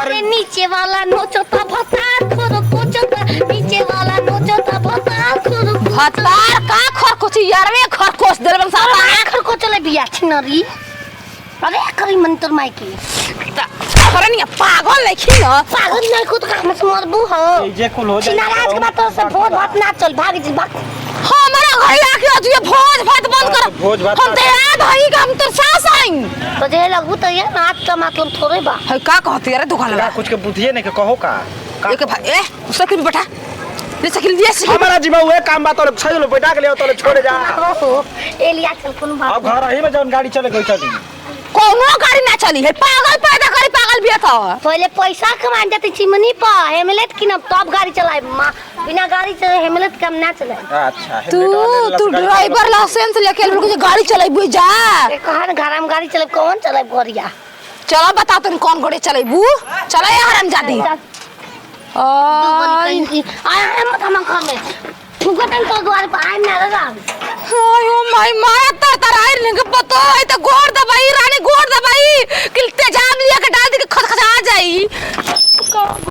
अरे नीचे वाला नोचता भतार खोरो कोचता नीचे वाला नोचता भतार खोरो भतार का खरकोची यारवे खरकोच देलबन साला आखर को चले बिया छिनरी अरे करी मंतर माइकी अरे नहीं पागल नहीं न पागल नहीं खुद का मत मरबू हो जे कुल हो जाए छिनाराज के बात से भोज भात ना चल भाग जी भाग हमारा घर आके अजुए भोज भात बंद कर भोज भात हम ते याद हई कि हम तो सास आई तो जे लगू तो ये नाच का मतलब थोड़े बा है का कहती अरे दुकान लगा कुछ के बुद्धिए नहीं के कहो का एक भाई ए साइकिल पे बैठा ले साइकिल दिया साइकिल हमारा जीवा हुए काम बात और सही लो बैठा के ले तो छोड़ जा ओहो एलिया चल कोन बात अब घर ही में जौन गाड़ी चले गई चली कोनो गाड़ी ना चली है पागल पैदा करी पागल बिया था पहले पैसा कमा जाती चिमनी पर हेमलेट की ना तब गाड़ी चलाए बिना गाड़ी चले हेमलेट काम ना चलाए अच्छा तू ड्राइवर लाइसेंस लेके लोग गाड़ी चलाइबू जा कहन घर में गाड़ी चले कौन चलाए गोरिया चलो बता तुम कौन गाड़ी चलाइबू चला हरामजादी आय मत हम घर में फुकटन तो द्वार पर आय ना रहा आयो माय माया तर तर आइर ने के पतो है त गोर दबाई